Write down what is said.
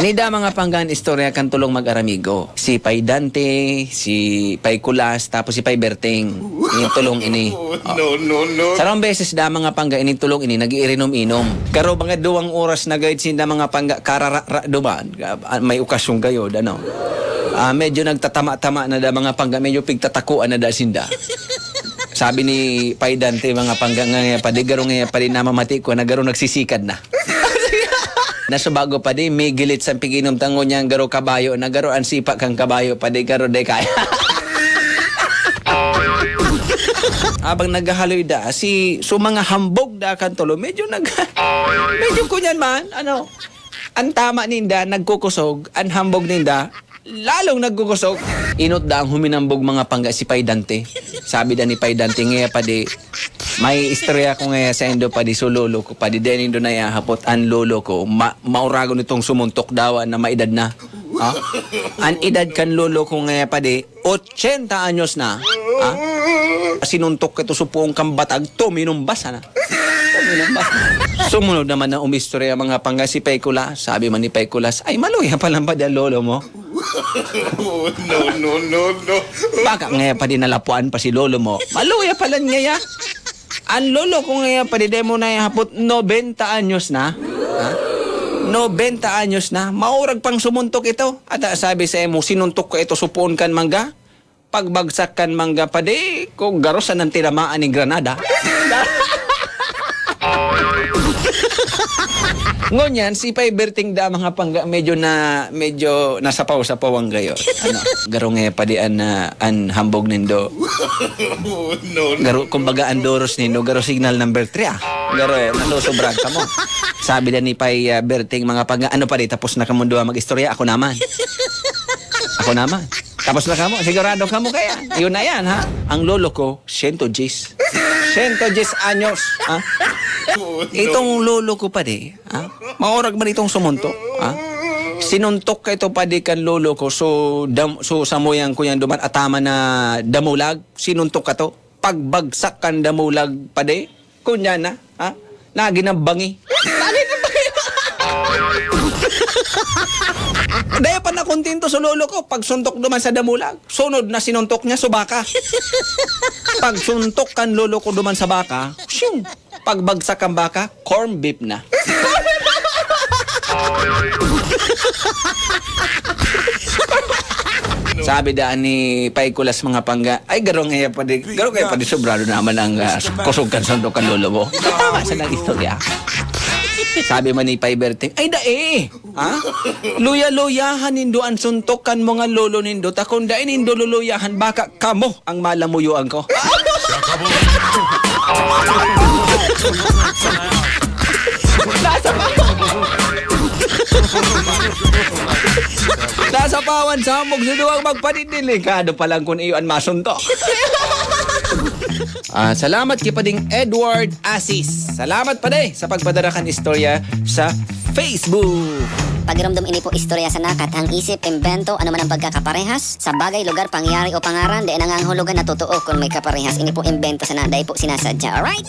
Inida mga panggan istorya kan tulong mag-aramigo. Si Pay Dante, si Pay Kulas, tapos si Pay Berting. Ini tulong ini. No. Sarang beses da mga pangga ini tulong ini nag-iirinom-inom. Karo mga 2 oras na guide sinda mga pangga karara duman. May okasyon kayo dano. Medyo nagtatama-tama na da mga pangga, medyo pigtatakuan na da sinda. Sabi ni Pay Dante mga pangga nga padi garo nga padi namamati ko na garo nagsisikad na. Nasa bago pa di, may gilit sa piginom tango niyang garo kabayo, na garo ang sipa kang kabayo, pa di garo de kaya. Abang naghahaloy da, so mga hambog da kan tulo, medyo kunyan man, ang tama ninda, nagkukusog, ang hambog ninda, lalong nagkukusog. Inot da ang huminambog mga pangga si Pay Dante. Sabi da ni Pay Dante, ngaya pa di, may istorya ko ngaya sa endo pa di so lolo ko, pa di din indo na hapot ang lolo ko, maurago nitong sumuntok daw na maedad na. Ang edad kan lolo ko ngaya pa di, 80 anyos na. Sinuntok ito supong kambatag, tuminumbas na. Sumunod naman na umistorya mga pangga si Pay Kulas. Sabi man ni Pay Kulas, ay maluya pa lang pa di ang lolo mo. No. Baka ngaya pa di nalapuan pa si lolo mo. Maluya pa lang ngaya. Ang lolo ko ngaya pa di mo na hapot 90 anyos na. 90 anyos na. Maurag pang sumuntok ito. At sabi sa mo, sinuntok ko ito supon kan mangga. Pagbagsak kan mangga pa di, kung garosan ng tinamaan ni Granada. Ngunyan, si Pay Berting da mga pangga medyo nasapaw-sapaw ang gayo. Garo nga pa di an hambog nindo. No. Garo, kumbaga ang doros nindo, garo signal number 3 Garo, nalusobrag ka mo. Sabi da ni Pay Berting mga pangga, pa di, tapos na kamundo mag-istorya, ako naman. Tapos na kamo, sigurado kamo kaya. Yun na yan, ha? Ang lolo ko, 110 anyos, ha? Itong lolo ko pa di, ha? Maurag man itong sumuntok, ha? Sinuntok ka ito pa di kan lolo ko, so samoyang ko yan duman atama na damulag, sinuntok ka to. Pagbagsak kan damulag pa di, kunya na, ha? Naginambangi. Daya pa na kontento sa lolo ko, pag suntok duman sa damulag, sunod na sinuntok niya sa baka. Pag suntok kan lolo ko duman sa baka, syung, pagbagsak ang baka, corn beef na. Sabi daan ni Pay Kulas mga pangga, ay garo kaya pa di sobrado naman ang kusog kan suntok kan lolo mo. Tama sa nang istorya. Sabi man ni Pay Berting, ay dae, ha? Luya-luyahan nindo ang suntokan mga lolo nindo, takon dae nindo luluyahan, baka kamo ang malamuyuan ko. Nasa pawan sa hamog sa duwag magpaninilikado pa lang kung iyon masuntok. Salamat kay pading Edward Asis. Salamat pa sa pagpadarakan istorya sa Facebook. Pagiramdam ini po istorya sa nakat, ang isip, imbento, ano man ang pagkakaparehas sa bagay, lugar, pangyari o pangaran, di nangangahulugan na totoo kung may kaparehas. Ini po imbento sa naday po sinasadya. Alright?